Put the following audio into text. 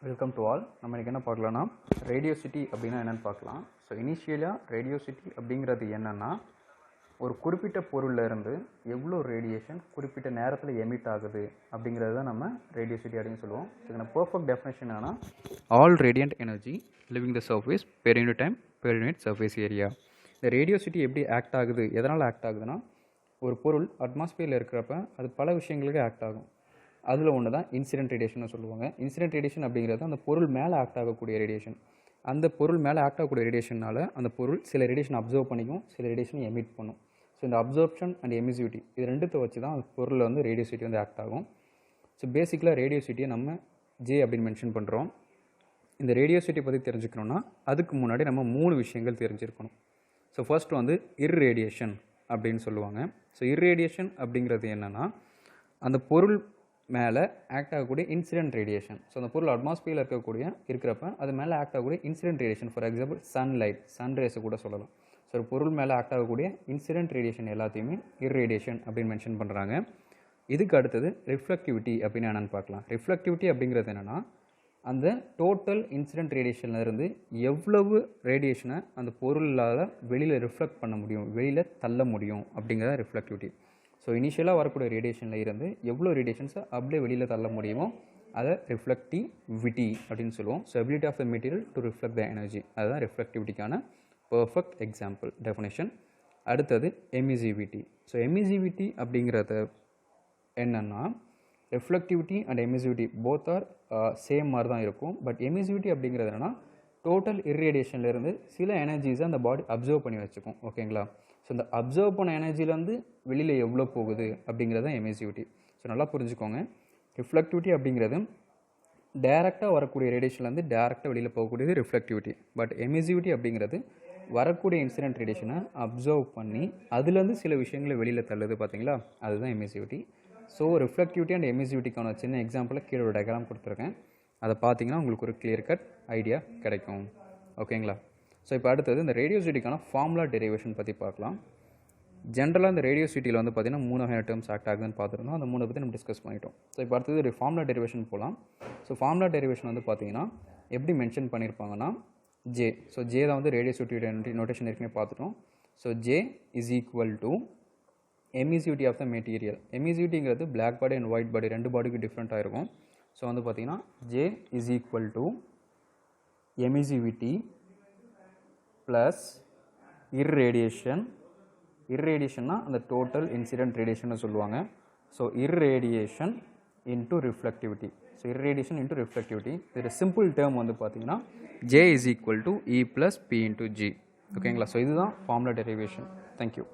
Welcome to all. நம்ம இன்றைக்கி என்ன பார்க்கலாம்னா ரேடியோசிட்டி அப்படின்னா என்னென்னு பார்க்கலாம். ஸோ இனிஷியலாக ரேடியோசிட்டி அப்படிங்கிறது என்னென்னா ஒரு குறிப்பிட்ட பொருளில் இருந்து எவ்வளோ ரேடியேஷன் குறிப்பிட்ட நேரத்தில் எமிட் ஆகுது அப்படிங்கிறது தான் நம்ம ரேடியோசிட்டி அப்படின்னு சொல்லுவோம். இதுக்கான பர்ஃபெக்ட் டெஃபினேஷன் என்னன்னா all radiant energy living the surface per unit time per unit surface area. இந்த ரேடியோசிட்டி எப்படி ஆக்ட் ஆகுது, எதனால் ஆக்ட் ஆகுதுன்னா ஒரு பொருள் அட்மாஸ்பியரில் இருக்கிறப்ப அது பல விஷயங்களுக்கு ஆக்ட் ஆகும். அதில் ஒன்று தான் இன்சிடென்ட் ரேடியேஷன் சொல்லுவாங்க. இன்சிடென்ட் ரேடியேஷன் அப்படிங்கிறது அந்த பொருள் மேலே ஆக்ட் ஆகக்கூடிய ரேடியேஷன். அந்த பொருள் மேலே ஆக்ட் ஆகக்கூடிய ரேடியேஷனால் அந்த பொருள் சில ரேடியேஷன் அப்சர்வ் பண்ணிக்கும், சில ரேடியேஷன் எமிட் பண்ணும். ஸோ இந்த அப்சர்ப்ஷன் அண்ட் எமிசிவிட்டி இது ரெண்டுத்தை வச்சு தான் அந்த பொருளில் வந்து ரேடியோசிட்டி வந்து ஆக்ட் ஆகும். ஸோ பேசிக்கலாக ரேடியோசிட்டியை நம்ம ஜே அப்படின்னு மென்ஷன் பண்ணுறோம். இந்த ரேடியோசிட்டி பற்றி தெரிஞ்சுக்கணுன்னா அதுக்கு முன்னாடி நம்ம 3 விஷயங்கள் தெரிஞ்சிருக்கணும். ஸோ ஃபர்ஸ்ட் வந்து இர்ரேடியேஷன் அப்படின்னு சொல்லுவாங்க. ஸோ இர்ரேடியேஷன் அப்படிங்கிறது என்னென்னா அந்த பொருள் மேலே ஆக்ட் ஆகக்கூடிய இன்சிடென்ட் ரேடியேஷன். ஸோ அந்த பொருள் அட்மாஸ்பியரில் இருக்கிறப்ப அது மேலே ஆக்ட் ஆகக்கூடிய incident radiation. For example sunlight, சன்ரேஸை கூட சொல்லலாம். ஸோ ஒரு பொருள் மேலே ஆக்ட் ஆகக்கூடிய இன்சிடென்ட் ரேடியேஷன் எல்லாத்தையுமே இர்ரேடியேஷன் அப்படின்னு மென்ஷன் பண்ணுறாங்க. இதுக்கு அடுத்தது ரிஃப்ளெக்டிவிட்டி அப்படின்னு என்னென்னு பார்க்கலாம். ரிஃப்ளெக்டிவிட்டி அப்படிங்கிறது என்னென்னா அந்த டோட்டல் இன்சிடென்ட் ரேடியேஷன்லேருந்து எவ்வளவு ரேடியேஷனை அந்த பொருளால் வெளியில் ரிஃப்ளெக்ட் பண்ண முடியும், வெளியில் தள்ள முடியும் அப்படிங்கிறத ரிஃப்ளெக்டிவிட்டி. ஸோ இனிஷியலாக வரக்கூடிய ரேடியேஷனில் இருந்து எவ்வளோ ரேடியேஷன்ஸை அப்படியே வெளியில் தள்ள முடியுமோ அதை ரிஃப்ளெக்டிவிட்டி அப்படின்னு சொல்லுவோம். So ability of the material to reflect the energy, அதுதான் ரிஃப்ளெக்டிவிட்டிக்கான பர்ஃபெக்ட் எக்ஸாம்பிள் டெஃபினேஷன். அடுத்தது எமிசிவிட்டி. ஸோ எமிசிவிட்டி அப்படிங்கிறது என்னென்னா reflectivity and emissivity both are same மாதிரி தான் இருக்கும். பட் எமிசிவிட்டி அப்படிங்கிறது என்னென்னா டோட்டல் இர்ரேடியேஷன்லேருந்து சில எனர்ஜிஸை அந்த பாடி அப்சர்வ் பண்ணி வச்சுக்கும். ஓகேங்களா? ஸோ இந்த அப்சர்வ் பண்ண எனர்ஜிலேருந்து வெளியில் எவ்வளோ போகுது அப்படிங்கிறது தான் எமிசிவிட்டி. ஸோ நல்லா புரிஞ்சுக்கோங்க. ரிஃப்ளெக்டிவிட்டி அப்படிங்கிறது டேரெக்டாக வரக்கூடிய ரேடியேஷன்லேருந்து டேரெக்டாக வெளியில் போகக்கூடியது ரிஃப்ளெக்டிவிட்டி. பட் எமிசிவிட்டி அப்படிங்கிறது வரக்கூடிய இன்சிடென்ட் ரேடியேஷனை அப்சர்வ் பண்ணி அதுலேருந்து சில விஷயங்களை வெளியில் தள்ளுது பார்த்தீங்களா, அதுதான் எமிசிவிட்டி. ஸோ ரிஃப்ளெக்டிவிட்டி அண்ட் எமிசிவிட்டிக்கான சின்ன எக்ஸாம்பிளை கீழே ஒரு டயக்ராம் கொடுத்துருக்கேன். அதை பார்த்தீங்கன்னா உங்களுக்கு ஒரு கிளியர் கட் ஐடியா கிடைக்கும். ஓகேங்களா? ஸோ இப்போ அடுத்தது இந்த ரேடியோசிட்டிக்கான ஃபார்முலா டெரிவேஷன் பற்றி பார்க்கலாம். ஜென்ரலாக இந்த ரேடியோசிட்டியில் வந்து பார்த்திங்கன்னா 3 வகையான டேர்ம்ஸ் ஆக்ட் ஆகுதுன்னு பார்த்துருந்தோம். அந்த 3 பற்றி நம்ம டிஸ்கஸ் பண்ணிட்டோம். ஸோ இப்போ அடுத்தது ஒரு ஃபார்முலா டெரிவேஷன் போகலாம். ஸோ ஃபார்முலா டெரிவேஷன் வந்து பார்த்திங்கன்னா எப்படி மென்ஷன் பண்ணியிருப்பாங்கன்னா ஜே. ஸோ ஜே தான் வந்து ரேடியோசிட்டி நோட்டேஷன் ஏற்கனவே பார்த்துட்டோம். So J is equal to emissivity of the material. எமிசிவிட்டிங்கிறது black body and white body ரெண்டு பாடிக்கு டிஃப்ரெண்ட்டாக இருக்கும். ஸோ வந்து பார்த்திங்கன்னா J is equal to emissivity plus irradiation. இர்ரேடியேஷன்னா அந்த டோட்டல் இன்சிடென்ட் ரேடியேஷன் சொல்லுவாங்க. So irradiation into reflectivity. So irradiation into reflectivity இது சிம்பிள் டேர்ம் வந்து பார்த்தீங்கன்னா J is equal to E plus P into G. ஓகேங்களா? ஸோ இதுதான் ஃபார்முலா டெரிவேஷன். தேங்க்யூ.